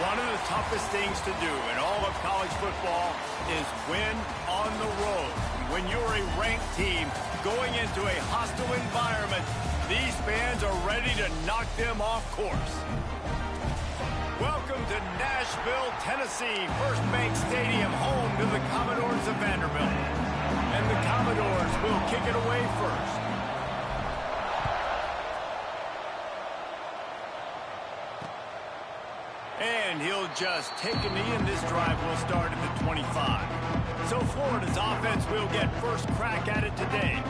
One of the toughest things to do in all of college football is win on the road. When you're a ranked team going into a hostile environment, these fans are ready to knock them off course. Welcome to Nashville, Tennessee, First Bank Stadium, home to the Commodores of Vanderbilt. And the Commodores will kick it away first. And he'll just take a knee, and this drive will start at the 25. So Florida's offense will get first crack at it today.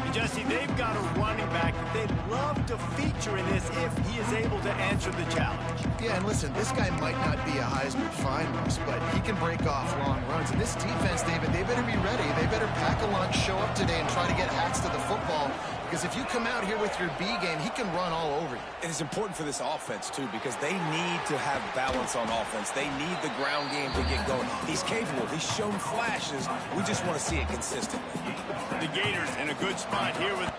And Jesse, they've got a running back that they'd love to feature in this if he is able to answer the challenge. Yeah, and listen, this guy might not be a Heisman finalist, but he can break off long runs. And this defense, David, they better be ready. They better pack a lunch, show up today, and try to get hacks to the football. Because if you come out here with your B game, he can run all over you. And it's important for this offense, too, because they need to have balance on offense. They need the ground game to get going. He's capable. He's shown flashes. We just want to see it consistently. The Gators in a good spot here with...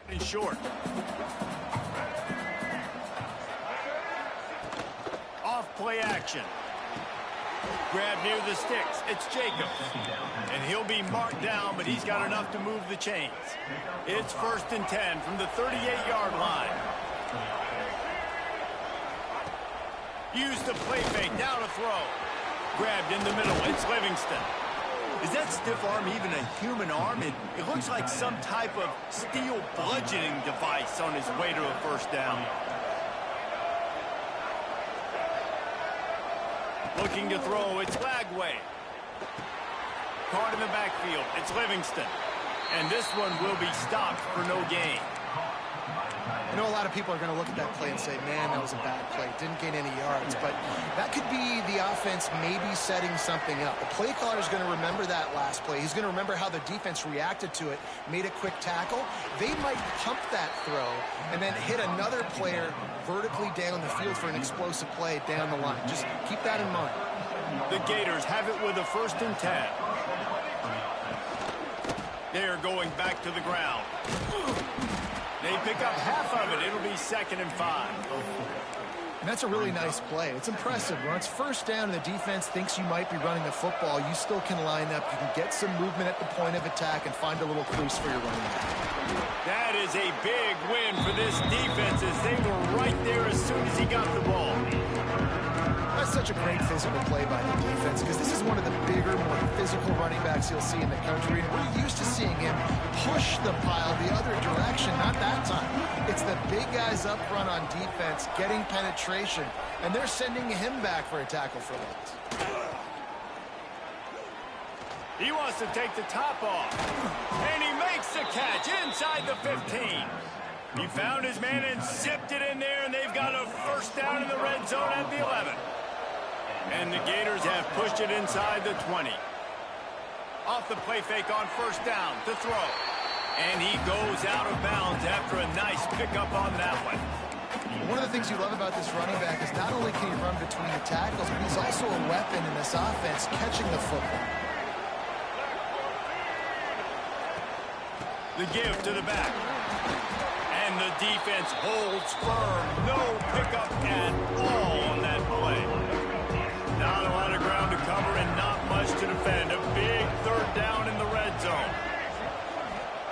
in short. Off play action. Grab near the sticks. It's Jacobs. And he'll be marked down, but he's got enough to move the chains. It's 1st and 10 from the 38-yard line. Use the play fake. Now to throw. Grabbed in the middle. It's Livingston. Is that stiff arm even a human arm? It looks like some type of steel bludgeoning device on his way to a first down. Looking to throw, it's Lagway. Caught in the backfield, it's Livingston. And this one will be stopped for no gain. I know a lot of people are going to look at that play and say, man, that was a bad play. Didn't gain any yards. But that could be the offense maybe setting something up. The play caller is going to remember that last play. He's going to remember how the defense reacted to it, made a quick tackle. They might pump that throw and then hit another player vertically down the field for an explosive play down the line. Just keep that in mind. The Gators have it with a 1st and 10. They're going back to the ground. They pick up half of it. It'll be 2nd and 5. And that's a really nice play. It's impressive. When it's first down and the defense thinks you might be running the football, you still can line up. You can get some movement at the point of attack and find a little crease for your running back. That is a big win for this defense as they were right there as soon as he got the ball. That's such a great physical play by the defense because this is one of the bigger, more physical running backs you'll see in the country. And we're used to seeing him push the pile the other direction. Not that time. It's the big guys up front on defense getting penetration, and they're sending him back for a tackle for loss. He wants to take the top off. And he makes the catch inside the 15. He found his man and zipped it in there, and they've got a first down in the red zone at the 11. And the Gators have pushed it inside the 20. Off the play fake on first down to throw. And he goes out of bounds after a nice pickup on that one. One of the things you love about this running back is not only can he run between the tackles, but he's also a weapon in this offense catching the football. The give to the back. And the defense holds firm. No pickup at all on that play. Not a lot of ground to cover and not much to defend. A big 3rd down in the red zone.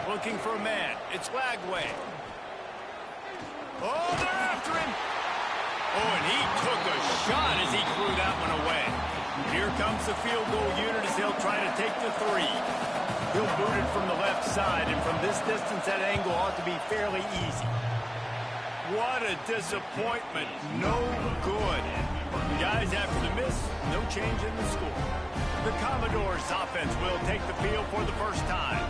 Looking for a man. It's Lagway. Oh, they're after him. Oh, and he took a shot as he threw that one away. Here comes the field goal unit as they'll try to take the 3. He'll boot it from the left side, and from this distance, that angle ought to be fairly easy. What a disappointment. No good. Guys, after the miss, no change in the score. The Commodores offense will take the field for the first time.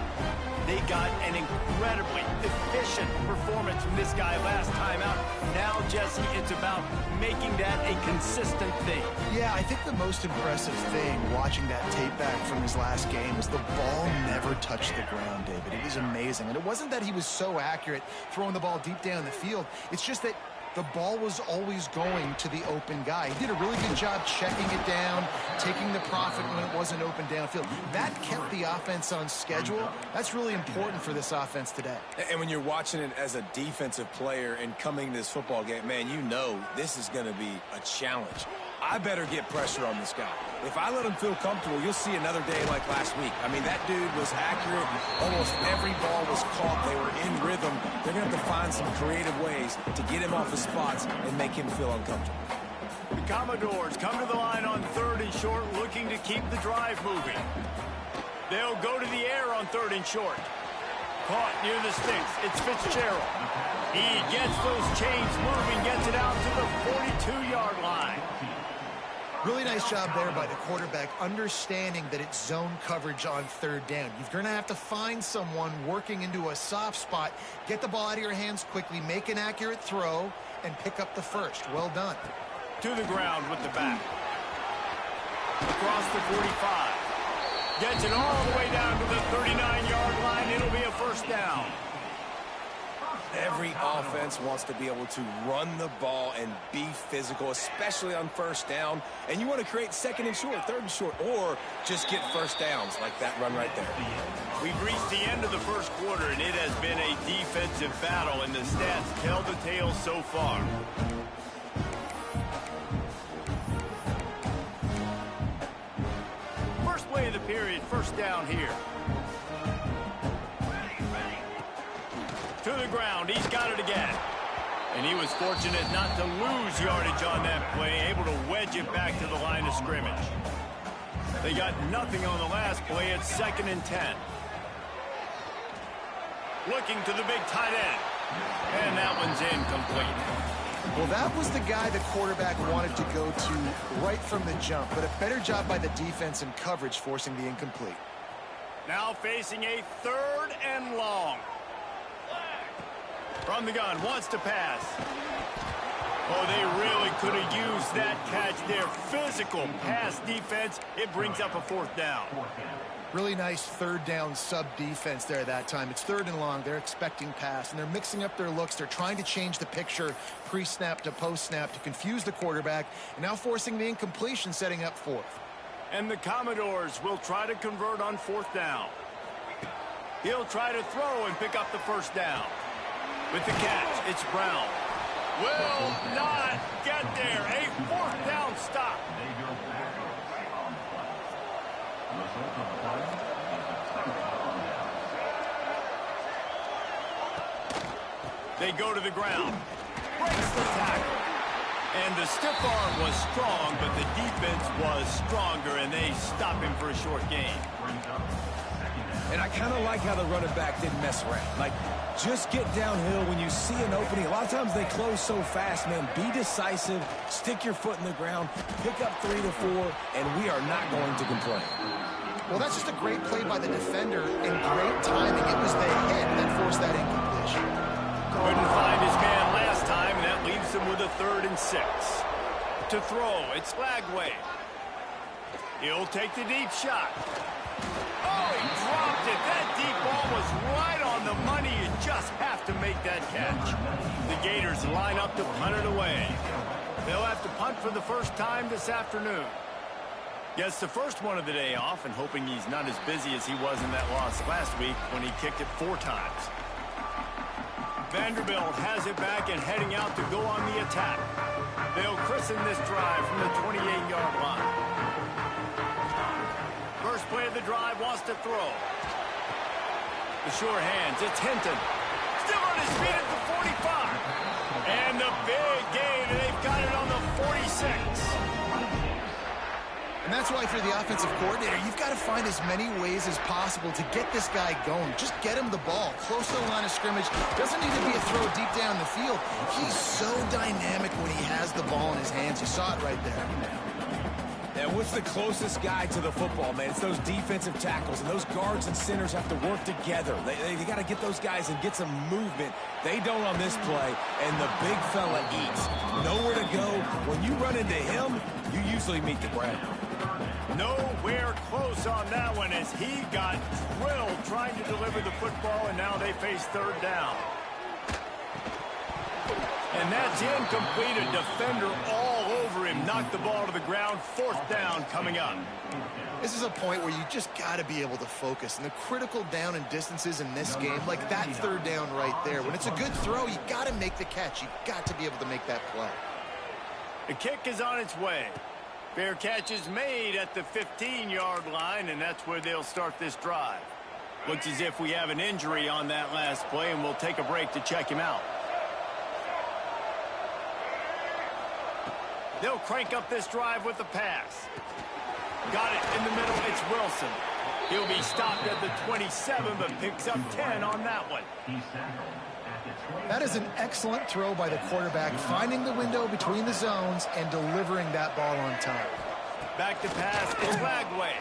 They got an incredibly efficient performance from this guy last time out. Now, Jesse, it's about making that a consistent thing. Yeah, I think the most impressive thing watching that tape back from his last game is the ball never touched the ground, David. It was amazing. And it wasn't that he was so accurate throwing the ball deep down the field. It's just that the ball was always going to the open guy. He did a really good job checking it down, taking the profit when it wasn't open downfield. That kept the offense on schedule. That's really important for this offense today. And when you're watching it as a defensive player and coming to this football game, man, you know this is going to be a challenge. I better get pressure on this guy. If I let him feel comfortable, you'll see another day like last week. I mean, that dude was accurate. Almost every ball was caught. They were in rhythm. They're going to have to find some creative ways to get him off his spots and make him feel uncomfortable. The Commodores come to the line on 3rd and short, looking to keep the drive moving. They'll go to the air on 3rd and short. Caught near the sticks. It's Fitzgerald. He gets those chains moving, gets it out to the 42-yard line. Really nice job there by the quarterback, understanding that it's zone coverage on 3rd down. You're going to have to find someone working into a soft spot, get the ball out of your hands quickly, make an accurate throw, and pick up the first. Well done. To the ground with the back. Across the 45. Gets it all the way down to the 39-yard line. It'll be a first down. Every offense wants to be able to run the ball and be physical, especially on 1st down. And you want to create 2nd and short, 3rd and short, or just get first downs like that run right there. We've reached the end of the first quarter, and it has been a defensive battle, and the stats tell the tale so far. First play of the period, first down here. To the ground, he's got it again. And he was fortunate not to lose yardage on that play, able to wedge it back to the line of scrimmage. They got nothing on the last play. It's 2nd and 10. Looking to the big tight end. And that one's incomplete. Well, that was the guy the quarterback wanted to go to right from the jump, but a better job by the defense in coverage forcing the incomplete. Now facing a 3rd and long. From the gun, wants to pass. Oh, they really could have used that catch there. Physical pass defense. It brings up a 4th down. Really nice 3rd down sub defense there that time. It's 3rd and long. They're expecting pass, and they're mixing up their looks. They're trying to change the picture pre-snap to post-snap to confuse the quarterback, and now forcing the incompletion, setting up 4th. And the Commodores will try to convert on 4th down. He'll try to throw and pick up the first down. With the catch, it's Brown. Will not get there. A 4th down stop. They go to the ground. Breaks the tackle. And the stiff arm was strong, but the defense was stronger, and they stop him for a short gain. And I kind of like how the running back didn't mess around. Like, just get downhill when you see an opening. A lot of times they close so fast, man. Be decisive, stick your foot in the ground, pick up 3 to 4, and we are not going to complain. Well, that's just a great play by the defender and great timing. It was the hit that forced that incompletion. Couldn't find his man last time, and that leaves him with a 3rd and 6. To throw, it's Lagway. He'll take the deep shot. Oh, he dropped it. That deep ball was right on the money. You just have to make that catch. The Gators line up to punt it away. They'll have to punt for the first time this afternoon. Gets the first one of the day off, and hoping he's not as busy as he was in that loss last week when he kicked it 4 times. Vanderbilt has it back and heading out to go on the attack. They'll christen this drive from the 28-yard line. First play of the drive, wants to throw. The sure hands, it's Hinton. Still on his feet at the 45. And the big gain, and they've got it on the 46. And that's why, if you're the offensive coordinator, you've got to find as many ways as possible to get this guy going. Just get him the ball close to the line of scrimmage. Doesn't need to be a throw deep down the field. He's so dynamic when he has the ball in his hands. You saw it right there. And what's the closest guy to the football, man? It's those defensive tackles, and those guards and centers have to work together. They got to get those guys and get some movement. They don't on this play, and the big fella eats. Nowhere to go. When you run into him, you usually meet the ground. Nowhere close on that one as he got drilled trying to deliver the football, and now they face third down. And that's incomplete. A defender all over him. Knocked the ball to the ground. Fourth down coming up. This is a point where you just got to be able to focus. And the critical down and distances in this game, like that third down right there. When it's a good throw, you got to make the catch. You got to be able to make that play. The kick is on its way. Fair catch is made at the 15-yard line, and that's where they'll start this drive. Looks as if we have an injury on that last play, and we'll take a break to check him out. They'll crank up this drive with the pass. Got it in the middle. It's Wilson. He'll be stopped at the 27, but picks up 10 on that one. That is an excellent throw by the quarterback, finding the window between the zones and delivering that ball on time. Back to pass is Lagway.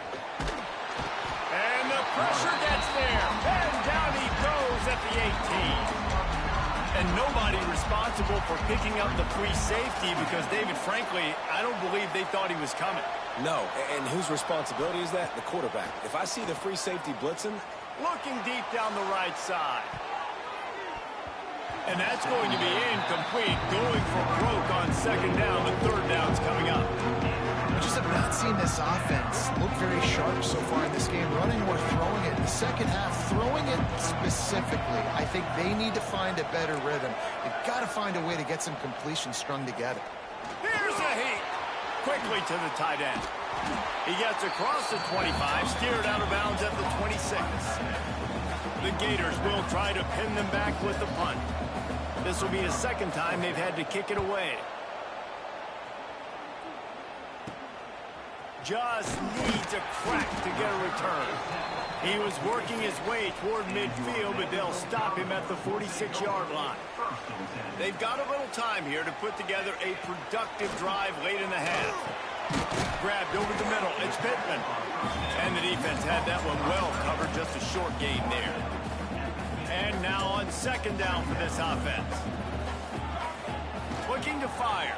And the pressure gets there. And down he goes at the 18. And nobody responsible for picking up the free safety because, David, frankly, I don't believe they thought he was coming. No, and whose responsibility is that? The quarterback. If I see the free safety blitzing. Looking deep down the right side. And that's going to be incomplete. Going for broke on second down. The third down's coming up. We just have not seen this offense look very sharp so far in this game, running or throwing it. In the second half, throwing it specifically, I think they need to find a better rhythm. They've got to find a way to get some completions strung together. Here's a heat. Quickly to the tight end. He gets across the 25, steered out of bounds at the 26. The Gators will try to pin them back with the punt. This will be the second time they've had to kick it away. Just needs a crack to get a return. He was working his way toward midfield, but they'll stop him at the 46-yard line. They've got a little time here to put together a productive drive late in the half. Grabbed over the middle. It's Pittman. And the defense had that one well covered. Just a short gain there. And now on second down for this offense. Looking to fire.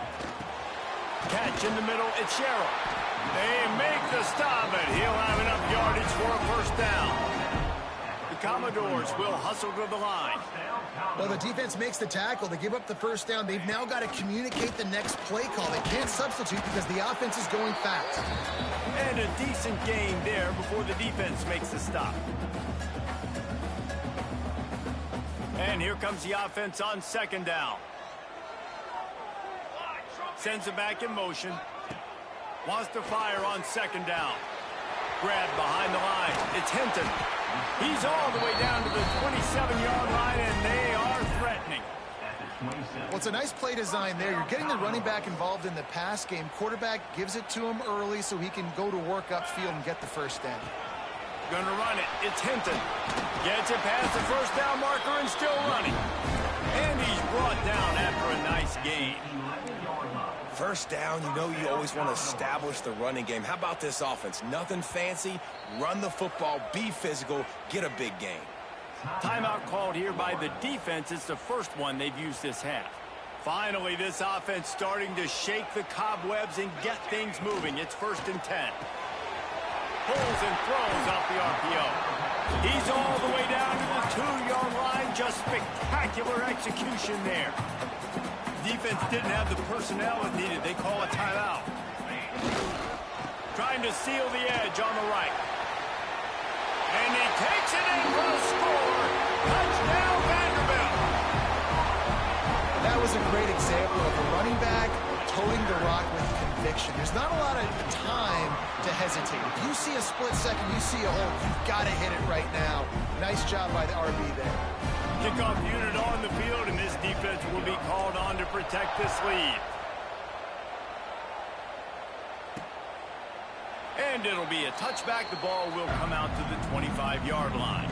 Catch in the middle. It's Sherrill. They make the stop, and he'll have enough yardage for a first down. The Commodores will hustle to the line. Well, the defense makes the tackle. They give up the first down. They've now got to communicate the next play call. They can't substitute because the offense is going fast. And a decent gain there before the defense makes the stop. And here comes the offense on second down. Sends it back in motion. Wants to fire on second down. Grabbed behind the line. It's Hinton. He's all the way down to the 27-yard line, and they are threatening. Well, it's a nice play design there. You're getting the running back involved in the pass game. Quarterback gives it to him early so he can go to work upfield and get the first down. Gonna run it. It's Hinton. Gets it past the first down marker and still running. And he's brought down after a nice gain. First down, you know you always want to establish the running game. How about this offense? Nothing fancy. Run the football, be physical, get a big gain. Timeout called here by the defense. It's the first one they've used this half. Finally, this offense starting to shake the cobwebs and get things moving. It's 1st and 10. Pulls and throws off the RPO. He's all the way down to the 2-yard line. Just spectacular execution there. Defense didn't have the personnel it needed. They call a timeout. Trying to seal the edge on the right. And he takes it in for the score. Touchdown, Vanderbilt. That was a great example of a running back towing the rock with conviction. There's not a lot of time to hesitate. If you see a split second, you see a hole, you've got to hit it right now. Nice job by the RB there. Kickoff unit on the field, and this defense will be called on to protect this lead. And it'll be a touchback. The ball will come out to the 25-yard line.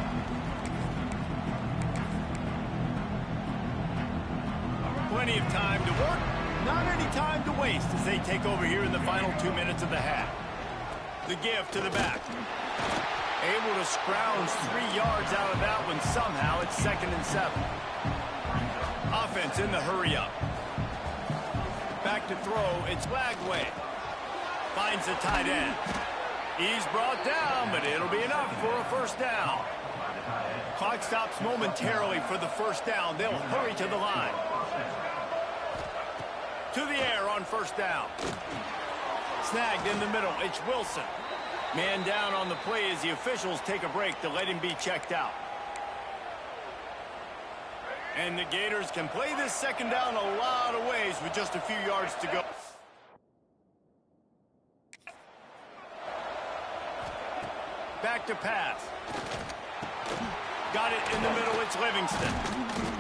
Plenty of time to work. Not any time to waste as they take over here in the final 2 minutes of the half. The give to the back. Able to scrounge 3 yards out of that one somehow. It's 2nd and 7. Offense in the hurry up. Back to throw. It's Lagway. Finds the tight end. He's brought down, but it'll be enough for a first down. Clock stops momentarily for the first down. They'll hurry to the line. To the air on first down. Snagged in the middle. It's Wilson. Man down on the play as the officials take a break to let him be checked out. And the Gators can play this second down a lot of ways with just a few yards to go. Back to pass. Got it in the middle. It's Livingston.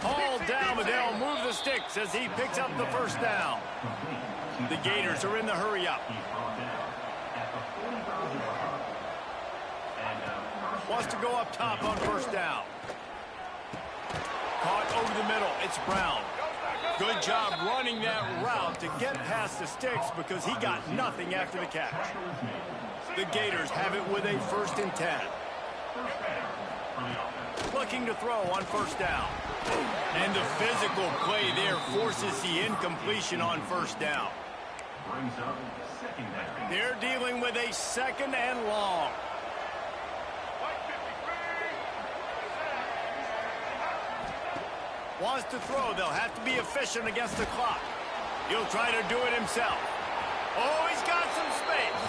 Hauled down, but they'll move the sticks as he picks up the first down. The Gators are in the hurry up. Wants to go up top on first down. Caught over the middle. It's Brown. Good job running that route to get past the sticks because he got nothing after the catch. The Gators have it with a 1st and 10. Looking to throw on first down. And the physical play there forces the incompletion on first down. They're dealing with a 2nd and long. Wants to throw. They'll have to be efficient against the clock. He'll try to do it himself. Oh, he's got some space.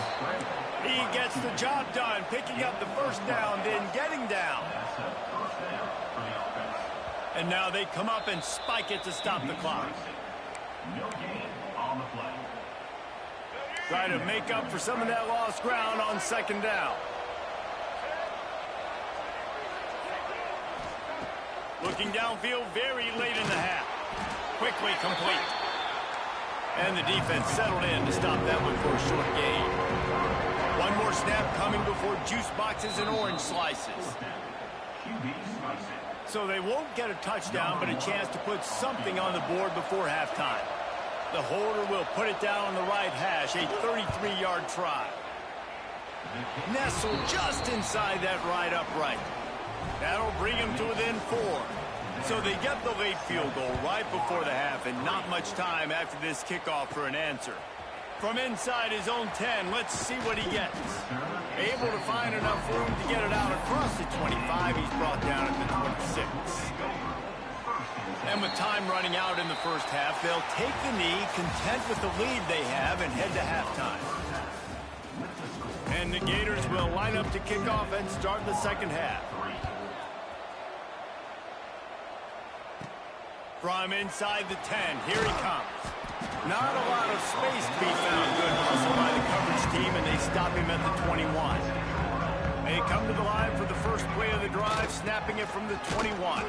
He gets the job done, picking up the first down, then getting down. And now they come up and spike it to stop the clock. Try to make up for some of that lost ground on second down. Looking downfield very late in the half. Quickly complete. And the defense settled in to stop that one for a short gain. One more snap coming before juice boxes and orange slices. So they won't get a touchdown, but a chance to put something on the board before halftime. The holder will put it down on the right hash, a 33-yard try. Nestled just inside that right upright. That'll bring him to within 4. So they get the late field goal right before the half and not much time after this kickoff for an answer. From inside his own 10, let's see what he gets. Able to find enough room to get it out across the 25. He's brought down at the 26. And with time running out in the first half, they'll take the knee, content with the lead they have, and head to halftime. And the Gators will line up to kick off and start the second half. From inside the 10, here he comes. Not a lot of space to be found. Good hustle by the coverage team, and they stop him at the 21. They come to the line for the first play of the drive, snapping it from the 21.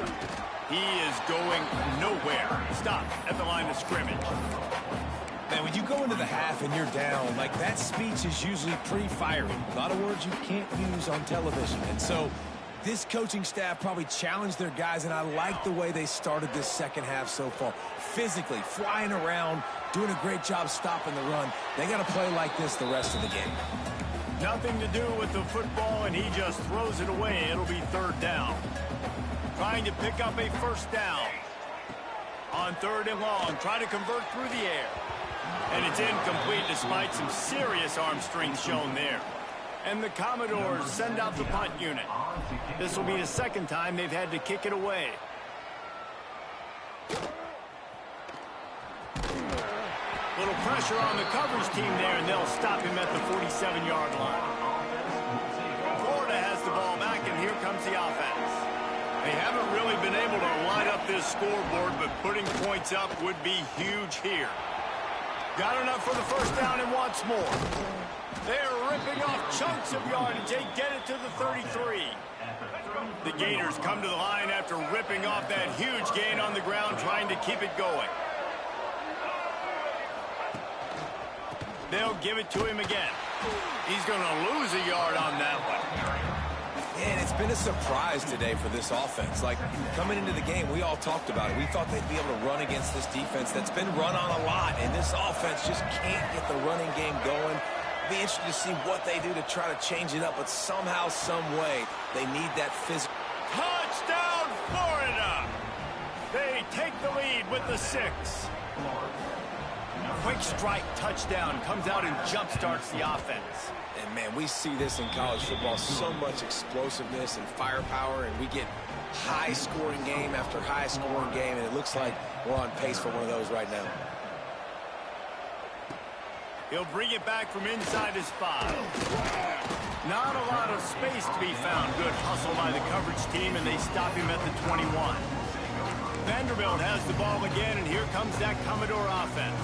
He is going nowhere. Stop at the line of scrimmage. Man, when you go into the half and you're down, like that speech is usually pretty fiery. A lot of words you can't use on television. And so this coaching staff probably challenged their guys, and I like the way they started this second half so far. Physically, flying around, doing a great job stopping the run. They got to play like this the rest of the game. Nothing to do with the football, and he just throws it away. It'll be third down. Trying to pick up a first down. On third and long, try to convert through the air. And it's incomplete despite some serious arm strength shown there. And the Commodores send out the punt unit. This will be the second time they've had to kick it away. Little pressure on the coverage team there, and they'll stop him at the 47-yard line. Florida has the ball back, and here comes the offense. They haven't really been able to line up this scoreboard, but putting points up would be huge here. Got enough for the first down and wants more. They're ripping off chunks of yardage. They get it to the 33. The Gators come to the line after ripping off that huge gain on the ground, trying to keep it going. They'll give it to him again. He's going to lose a yard on that one. And it's been a surprise today for this offense. Like, coming into the game, we all talked about it. We thought they'd be able to run against this defense that's been run on a lot, and this offense just can't get the running game going. Be interested to see what they do to try to change it up, but somehow, some way, they need that physical. Touchdown, Florida! They take the lead with the 6. Quick strike touchdown comes out and jump-starts the offense. And, man, we see this in college football, so much explosiveness and firepower, and we get high-scoring game after high-scoring game, and it looks like we're on pace for one of those right now. He'll bring it back from inside his 5. Not a lot of space to be found. Good hustle by the coverage team, and they stop him at the 21. Vanderbilt has the ball again, and here comes that Commodore offense.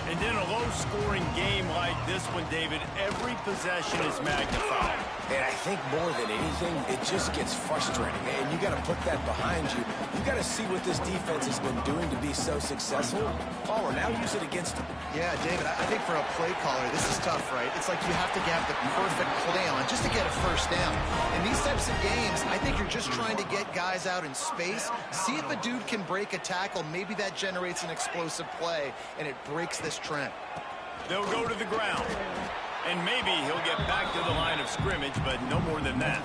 And in a low-scoring game like this one, David, every possession is magnified. And I think more than anything, it just gets frustrating. And you got to put that behind you. You got to see what this defense has been doing to be so successful. Palmer, now use it against them. Yeah, David, I think for a play caller, this is tough, right? It's like you have to have the perfect play on just to get a first down. In these types of games, I think you're just trying to get guys out in space, see if a dude can break a tackle. Maybe that generates an explosive play, and it breaks this trend. They'll go to the ground. And maybe he'll get back to the line of scrimmage, but no more than that.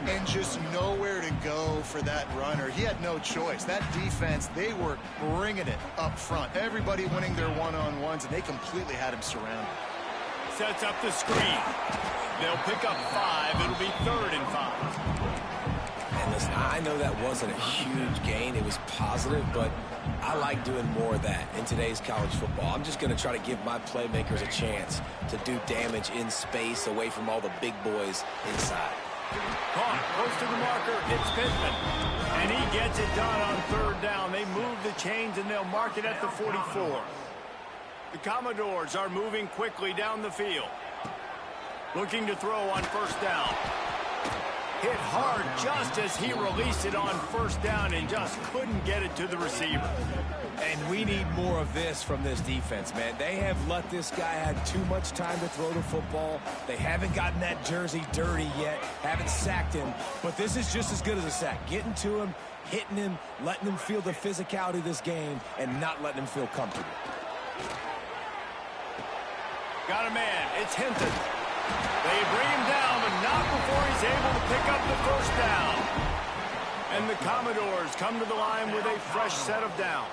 And just nowhere to go for that runner. He had no choice. That defense, they were bringing it up front. Everybody winning their one-on-ones, and they completely had him surrounded. Sets up the screen. They'll pick up 5. It'll be 3rd and 5. And listen, I know that wasn't a huge gain. It was positive, but I like doing more of that in today's college football. I'm just going to try to give my playmakers a chance to do damage in space away from all the big boys inside. Caught close to the marker. It's Pittman. And he gets it done on 3rd down. They move the chains, and they'll mark it at the 44. The Commodores are moving quickly down the field. Looking to throw on 1st down. Hit hard just as he released it on 1st down and just couldn't get it to the receiver. And we need more of this from this defense, man. They have let this guy have too much time to throw the football. They haven't gotten that jersey dirty yet, haven't sacked him. But this is just as good as a sack. Getting to him, hitting him, letting him feel the physicality of this game, and not letting him feel comfortable. Got a man. It's Hinton. They bring him down, but not before he's able to pick up the 1st down. And the Commodores come to the line with a fresh set of downs.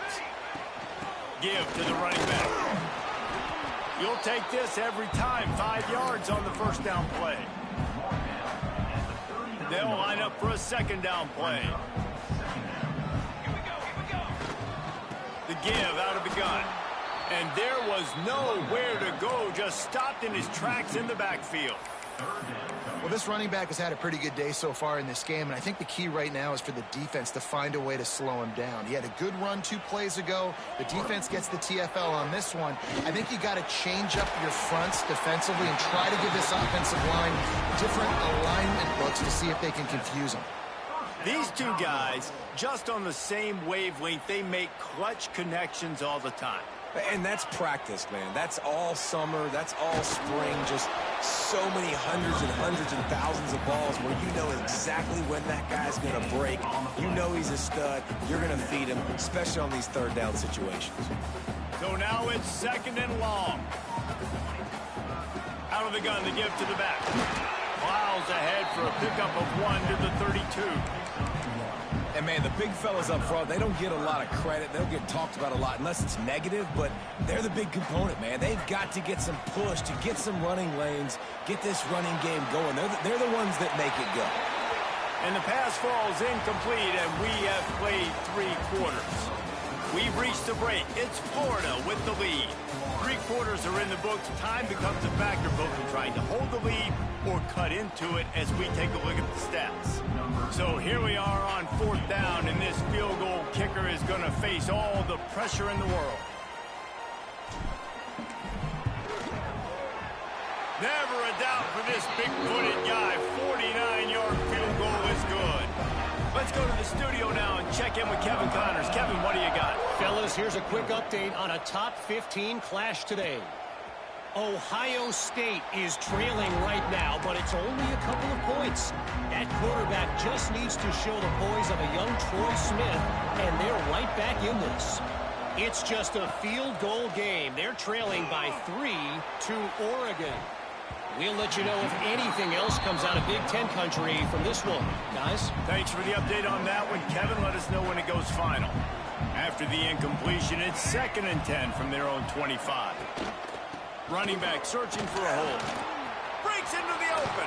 Give to the running back. You'll take this every time. 5 yards on the 1st down play. They'll line up for a 2nd down play. The give out of the gun. And there was nowhere to go, just stopped in his tracks in the backfield. Well, this running back has had a pretty good day so far in this game, and I think the key right now is for the defense to find a way to slow him down. He had a good run 2 plays ago. The defense gets the TFL on this one. I think you got to change up your fronts defensively and try to give this offensive line different alignment looks to see if they can confuse him. These two guys, just on the same wavelength, they make clutch connections all the time. And that's practice, man. That's all summer. That's all spring. Just so many hundreds and thousands of balls where you know exactly when that guy's going to break. You know he's a stud. You're going to feed him, especially on these 3rd down situations. So now it's 2nd and long. Out of the gun, the give to the back. Plows ahead for a pickup of 1 to the 32. And, man, the big fellas up front, they don't get a lot of credit. They don't get talked about a lot unless it's negative, but they're the big component, man. They've got to get some push, to get some running lanes, get this running game going. They're the ones that make it go. And the pass falls incomplete, and we have played 3 quarters. We've reached the break. It's Florida with the lead. 3 quarters are in the books. Time becomes a factor both in trying to hold the lead or cut into it as we take a look at the stats. So here we are on 4th down, and this field goal kicker is going to face all the pressure in the world. Never a doubt for this big-footed guy. 49-yard field goal is good. Let's go to the studio now and check in with Kevin Connors. Kevin, what do you got? Fellas, here's a quick update on a top 15 clash today. Ohio State is trailing right now, but it's only a couple of points. That quarterback just needs to show the poise of a young Troy Smith, and they're right back in this. It's just a field goal game. They're trailing by 3 to Oregon. We'll let you know if anything else comes out of Big Ten country from this one, guys. Thanks for the update on that one, Kevin. Let us know when it goes final. After the incompletion, it's 2nd and 10 from their own 25. Running back searching for a hole. Breaks into the open.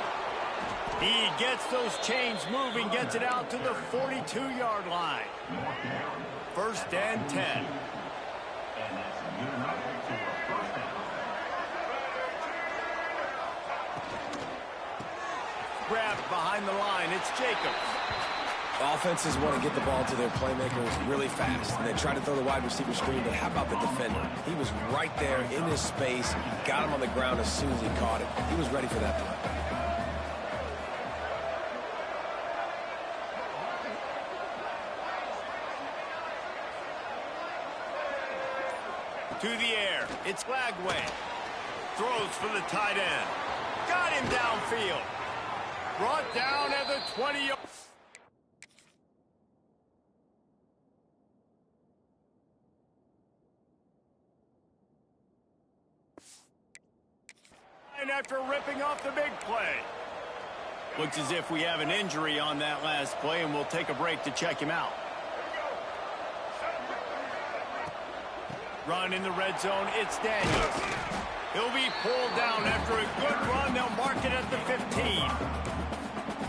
He gets those chains moving, gets it out to the 42-yard line. 1st and 10. Grabbed behind the line. It's Jacobs. Offenses want to get the ball to their playmakers really fast, and they try to throw the wide receiver screen, but how about the defender? He was right there in his space, got him on the ground as soon as he caught it. He was ready for that play. To the air. It's Flagway. Throws for the tight end. Got him downfield. Brought down at the 20-yard. And after ripping off the big play. Looks as if we have an injury on that last play, and we'll take a break to check him out. Run in the red zone. It's Daniels. He'll be pulled down after a good run. They'll mark it at the 15.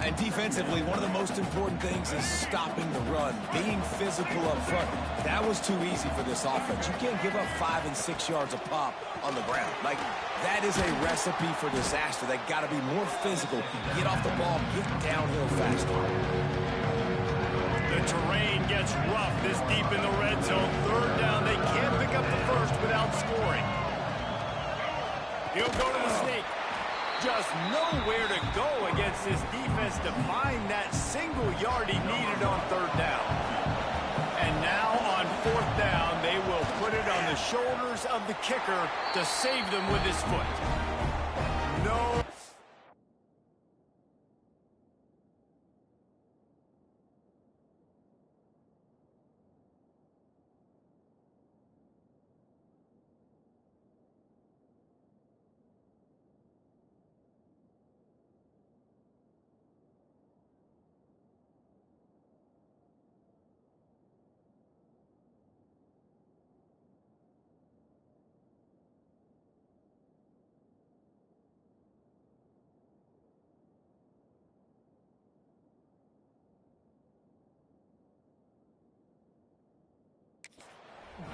And defensively, one of the most important things is stopping the run, being physical up front. That was too easy for this offense. You can't give up 5 and 6 yards a pop on the ground. Like, that is a recipe for disaster. They got to be more physical, get off the ball, get downhill faster. The terrain gets rough this deep in the red zone. 3rd down. They can't pick up the first without scoring. He'll go to the sneak. Just nowhere to go against this defense to find that single yard he needed on 3rd down. And now on 4th down, they will put it on the shoulders of the kicker to save them with his foot. No.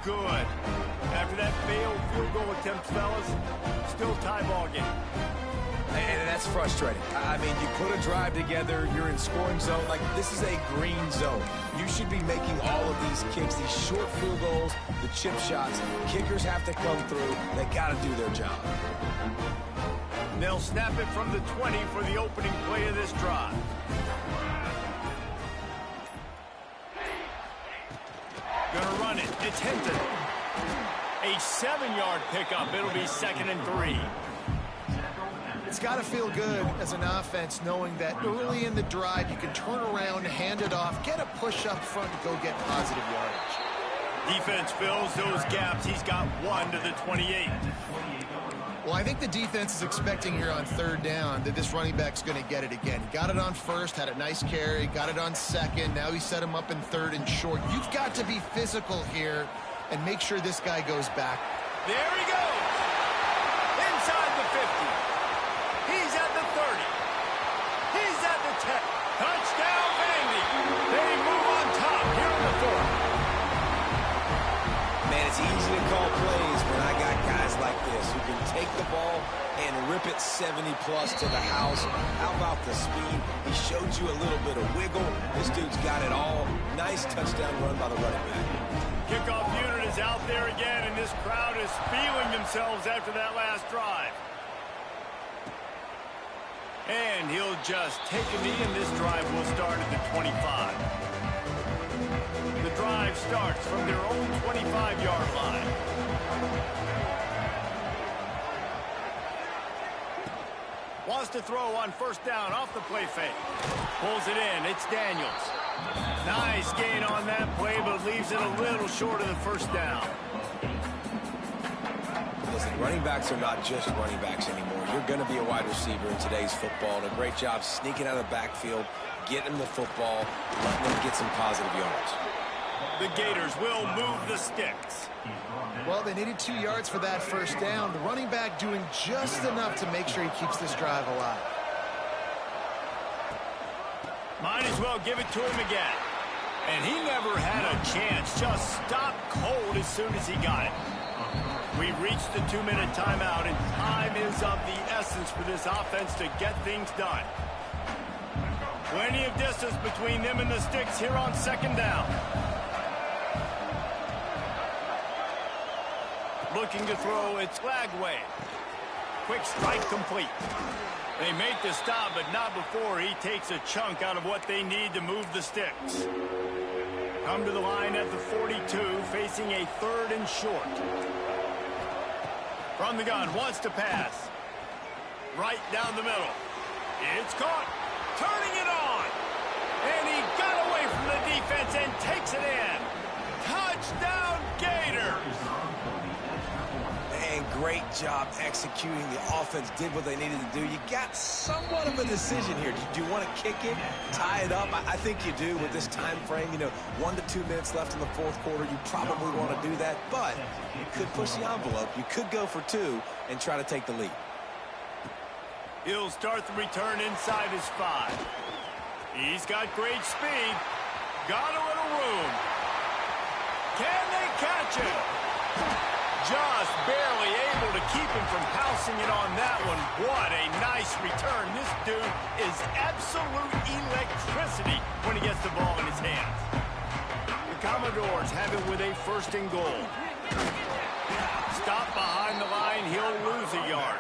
Good. After that failed field goal attempt, fellas, still tie ball game. And that's frustrating. I mean, you put a drive together, you're in scoring zone. Like, this is a green zone. You should be making all of these kicks, these short field goals, the chip shots. Kickers have to come through. They got to do their job. They'll snap it from the 20 for the opening play of this drive. Gonna run it. It's Hinton. A 7-yard pickup. It'll be 2nd and 3. It's got to feel good as an offense knowing that early in the drive you can turn around, hand it off, get a push up front, and go get positive yardage. Defense fills those gaps. He's got 1 to the 28. Well, I think the defense is expecting here on 3rd down that this running back's going to get it again. He got it on 1st, had a nice carry, got it on 2nd. Now he set him up in 3rd and short. You've got to be physical here and make sure this guy goes back. There he goes. Inside the 50. He's at the 30. He's at the 10. Touchdown, Vandy. They move on top here in the 4th. Man, it's easy to call plays when I got guys like this who can take the ball and rip it 70-plus to the house. How about the speed? He showed you a little bit of wiggle. This dude's got it all. Nice touchdown run by the running back. Kickoff unit is out there again, and this crowd is feeling themselves after that last drive. And he'll just take a knee, and this drive will start at the 25. The drive starts from their own 25-yard line. Wants to throw on first down off the play fake. Pulls it in. It's Daniels. Nice gain on that play, but leaves it a little short of the first down. Listen, running backs are not just running backs anymore. You're going to be a wide receiver in today's football, and a great job sneaking out of the backfield, getting them the football, letting them get some positive yards. The Gators will move the sticks. Well, they needed 2 yards for that first down. The running back doing just enough to make sure he keeps this drive alive. Might as well give it to him again. And he never had a chance. Just stopped cold as soon as he got it. We reached the 2-minute timeout, and time is of the essence for this offense to get things done. Plenty of distance between them and the sticks here on second down. Looking to throw, it's Lagway. Quick strike complete. They make the stop, but not before he takes a chunk out of what they need to move the sticks. Come to the line at the 42, facing a 3rd and short. From the gun, wants to pass. Right down the middle. It's caught. Turning it on. And he got away from the defense and takes it in. Touchdown, Gators. And great job executing. The offense did what they needed to do. You got somewhat of a decision here. Do you want to kick it, tie it up? I think you do with this time frame. 1 to 2 minutes left in the fourth quarter. You probably want to do that, but you could push the envelope. You could go for 2 and try to take the lead. He'll start the return inside his 5. He's got great speed. Got a little room. Can they catch him? Just barely able to keep him from pouncing it on that one. What a nice return. This dude is absolute electricity when he gets the ball in his hands. The Commodores have it with a 1st and goal. Stop behind the line. He'll lose a yard.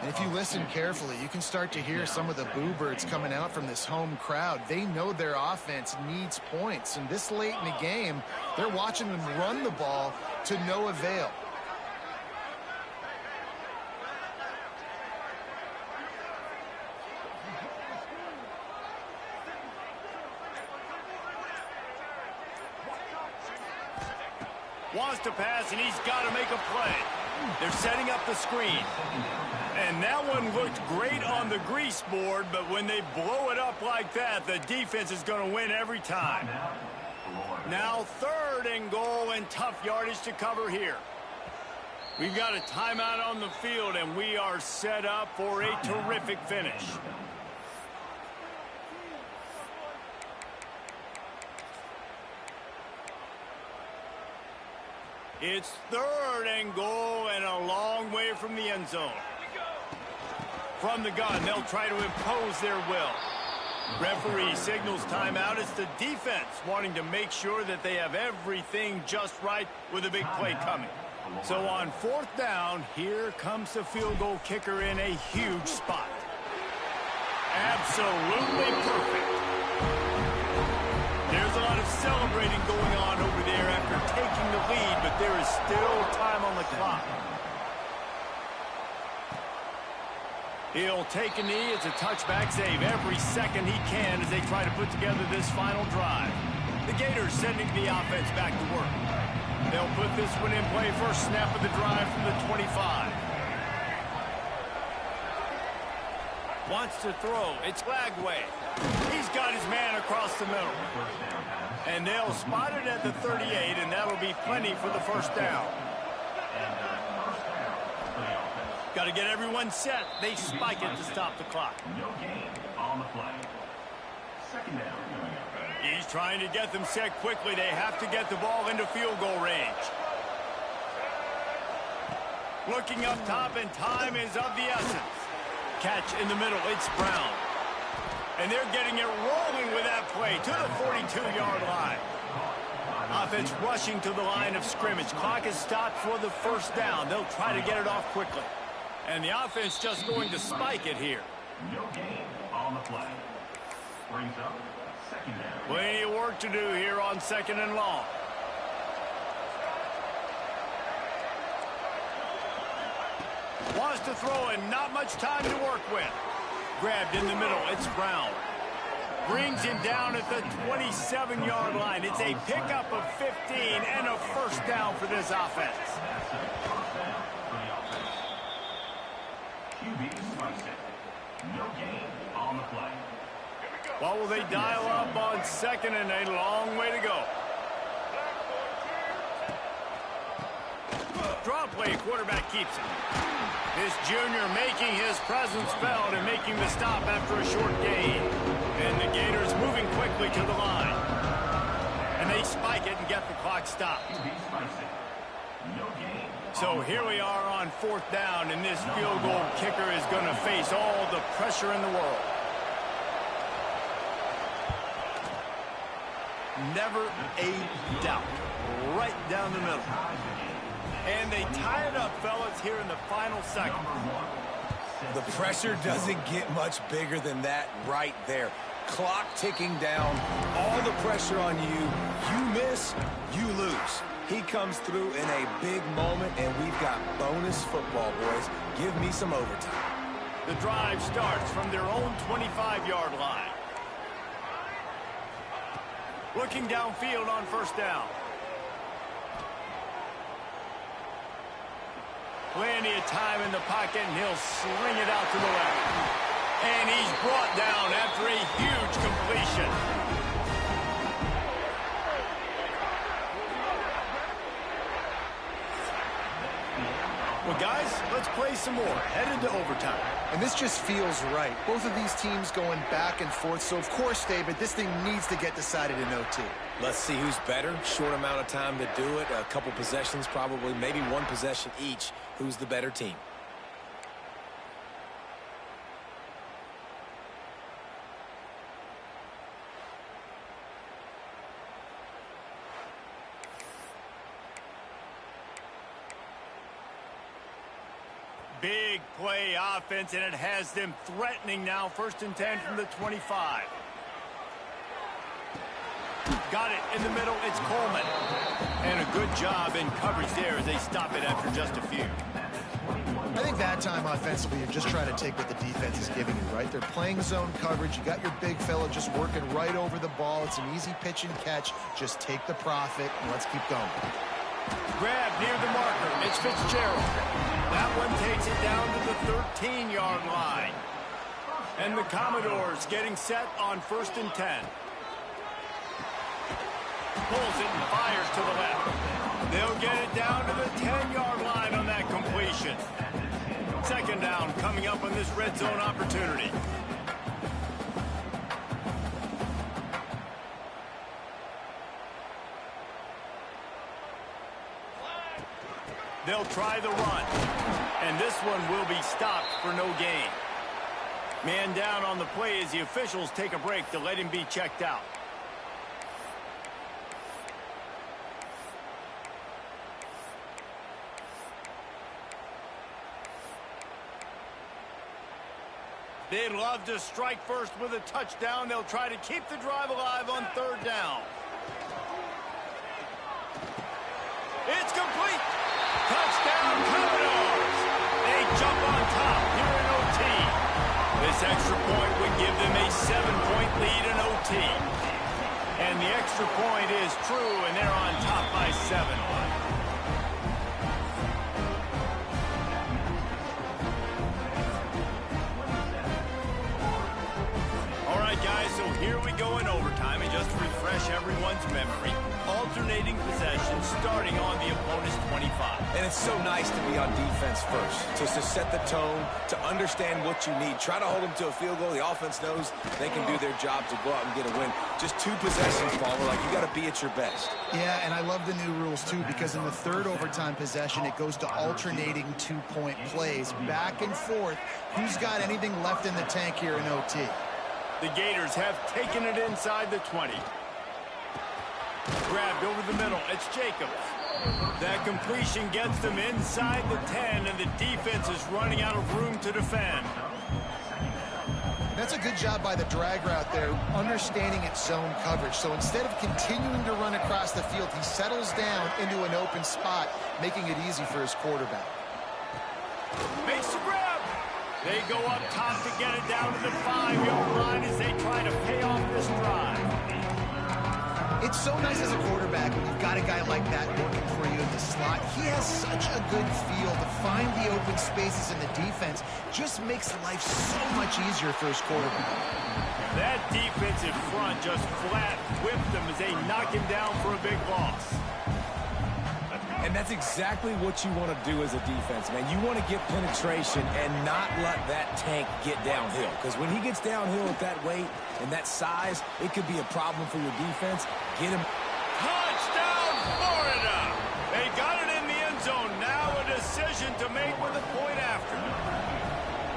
And if you listen carefully, you can start to hear some of the boo birds coming out from this home crowd. They know their offense needs points, and this late in the game, they're watching them run the ball to no avail. Wants to pass, and he's got to make a play. They're setting up the screen. And that one looked great on the grease board, but when they blow it up like that, the defense is going to win every time. Now 3rd and goal, and tough yardage to cover here. We've got a timeout on the field, and we are set up for a terrific finish. It's 3rd and goal, and a long way from the end zone. From the gun, they'll try to impose their will. Referee signals timeout. It's the defense wanting to make sure that they have everything just right with a big play coming. So on 4th down, here comes the field goal kicker in a huge spot. Absolutely perfect. There's a lot of celebrating going on over there after taking the lead, but there is still time on the clock. He'll take a knee. It's a touchback save every second he can as they try to put together this final drive. The Gators sending the offense back to work. They'll put this one in play first snap of the drive from the 25. Wants to throw. It's Lagway. He's got his man across the middle. And they'll spot it at the 38, and that'll be plenty for the first down. Got to get everyone set. They spike it to stop the clock. He's trying to get them set quickly. They have to get the ball into field goal range. Looking up top, and time is of the essence. Catch in the middle. It's Brown. And they're getting it rolling with that play to the 42-yard line. Offense rushing to the line of scrimmage. Clock is stopped for the first down. They'll try to get it off quickly. And the offense just going to spike it here. No gain on the play. Brings up second down. Plenty of work to do here on 2nd and long. Wants to throw and not much time to work with. Grabbed in the middle. It's Brown. Brings him down at the 27-yard line. It's a pickup of 15 and a first down for this offense. No gain on the play. Well, will they dial up on second and a long way to go? Draw play, quarterback keeps it. This junior making his presence felt and making the stop after a short gain. And the Gators moving quickly to the line. And they spike it and get the clock stopped. So here we are on fourth down, and this field goal kicker is going to face all the pressure in the world. Never a doubt. Right down the middle. And they tie it up, fellas, here in the final second. The pressure doesn't get much bigger than that right there. Clock ticking down, all the pressure on you. You miss, you lose. He comes through in a big moment, and we've got bonus football, boys. Give me some overtime. The drive starts from their own 25-yard line. Looking downfield on first down. Plenty of time in the pocket, and he'll sling it out to the left. And he's brought down after a huge completion. Well, guys, let's play some more. Headed to overtime. And this just feels right. Both of these teams going back and forth. So, of course, David, this thing needs to get decided in OT. Let's see who's better. Short amount of time to do it. A couple possessions probably, maybe one possession each. Who's the better team? Big play offense, and it has them threatening now. 1st and 10 from the 25. Got it in the middle. It's Coleman. And a good job in coverage there as they stop it after just a few. I think that time offensively, you're just trying to take what the defense is giving you, right? They're playing zone coverage. You got your big fella just working right over the ball. It's an easy pitch and catch. Just take the profit, and let's keep going. Grab near the marker. It's Fitzgerald. That one takes it down to the 13-yard line. And the Commodores getting set on 1st and 10. Pulls it and fires to the left. They'll get it down to the 10-yard line on that completion. 2nd down coming up on this red zone opportunity. They'll try the run. And this one will be stopped for no gain. Man down on the play as the officials take a break to let him be checked out. They'd love to strike first with a touchdown. They'll try to keep the drive alive on 3rd down. It's complete. Touchdown, Commodores. They jump on top here in OT. This extra point would give them a 7-point lead in OT. And the extra point is true, and they're on top by 7. Guys, so here we go in overtime, and just to refresh everyone's memory, alternating possessions starting on the opponent's 25. And it's so nice to be on defense first, just to set the tone, to understand what you need. Try to hold them to a field goal. The offense knows they can do their job to go out and get a win. Just 2 possessions, Paul. Like, you got to be at your best. Yeah, and I love the new rules, too, because in the 3rd overtime possession, it goes to alternating 2-point plays, back and forth. Who's got anything left in the tank here in OT? The Gators have taken it inside the 20. Grabbed over the middle. It's Jacobs. That completion gets them inside the 10, and the defense is running out of room to defend. That's a good job by the drag route there, understanding its zone coverage. So instead of continuing to run across the field, he settles down into an open spot, making it easy for his quarterback. Makes the grab. They go up top to get it down to the 5-yard line as they try to pay off this drive. It's so nice as a quarterback when you've got a guy like that working for you in the slot. He has such a good feel to find the open spaces in the defense. Just makes life so much easier for his quarterback. That defensive front just flat whipped them as they knock him down for a big loss. And that's exactly what you want to do as a defense, man. You want to get penetration and not let that tank get downhill. Because when he gets downhill at that weight and that size, it could be a problem for your defense. Get him. Touchdown, Florida! They got it in the end zone. Now a decision to make with a point after.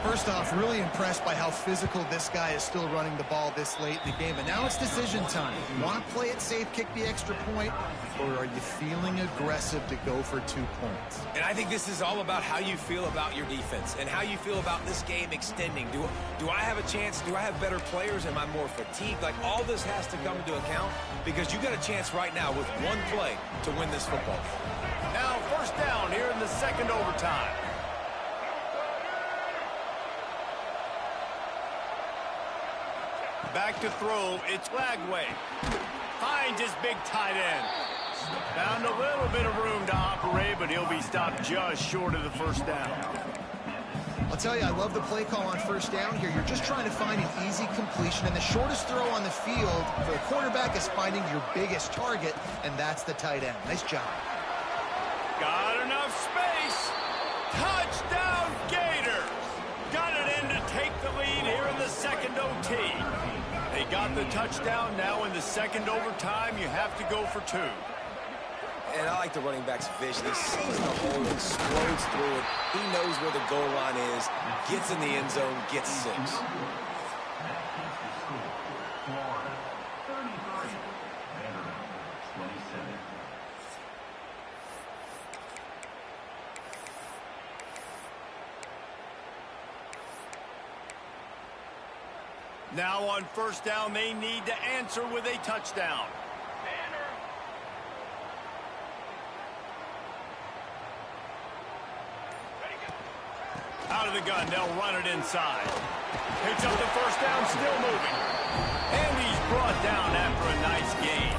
First off, really impressed by how physical this guy is still running the ball this late in the game. But now it's decision time. You want to play it safe, kick the extra point, or are you feeling aggressive to go for 2 points? And I think this is all about how you feel about your defense and how you feel about this game extending. Do I have a chance? Do I have better players? Am I more fatigued? Like, all this has to come into account because you got a chance right now with one play to win this football game. Now first down here in the second overtime. Back to throw, it's Lagway. Finds his big tight end. Found a little bit of room to operate, but he'll be stopped just short of the first down. I'll tell you, I love the play call on first down here. You're just trying to find an easy completion, and the shortest throw on the field for the quarterback is finding your biggest target, and that's the tight end. Nice job. Got enough space. Touchdown, Gators. Got it in to take the lead here in the second OT. They got the touchdown. Now in the second overtime, you have to go for 2. And I like the running back's vision. He sees the hole and explodes through it. He knows where the goal line is, gets in the end zone, gets 6. Now on first down, they need to answer with a touchdown. Out of the gun, they'll run it inside. Picks up the first down, still moving. And he's brought down after a nice gain.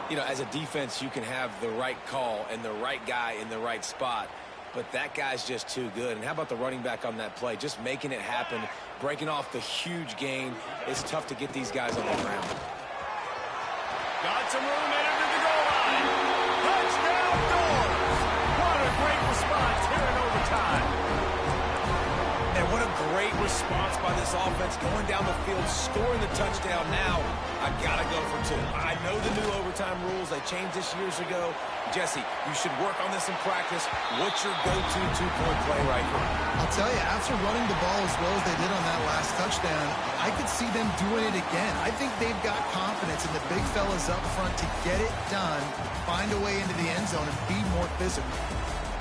You know, as a defense, you can have the right call and the right guy in the right spot, but that guy's just too good. And how about the running back on that play? Just making it happen, breaking off the huge gain. It's tough to get these guys on the ground. Got some room in to the goal line. Touchdown, Doors. What a great response here in overtime. And what a great response by this offense, going down the field, scoring the touchdown. Now, I got to go for 2. I know the new overtime rules. They changed this years ago. Jesse, you should work on this in practice. What's your go-to 2-point play right here? I'll tell you, after running the ball as well as they did on that last touchdown, I could see them doing it again. I think they've got confidence in the big fellas up front to get it done, find a way into the end zone, and be more physical.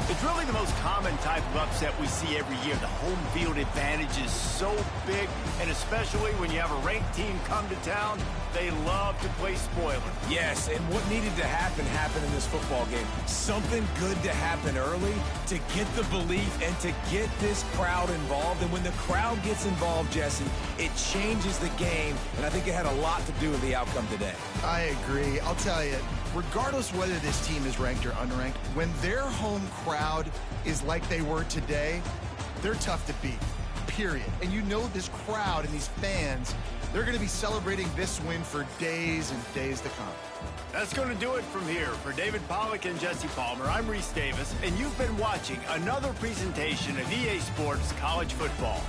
It's really the most common type of upset we see every year. The home field advantage is so big, and especially when you have a ranked team come to town, they love to play spoiler. Yes, and what needed to happen happened in this football game. Something good to happen early to get the belief and to get this crowd involved. And when the crowd gets involved, Jesse, it changes the game, and I think it had a lot to do with the outcome today. I agree. I'll tell you, regardless whether this team is ranked or unranked, when their home crowd is like they were today, they're tough to beat, period. And you know this crowd and these fans, they're going to be celebrating this win for days and days to come. That's going to do it from here. For David Pollack and Jesse Palmer, I'm Reese Davis, and you've been watching another presentation of EA Sports College Football.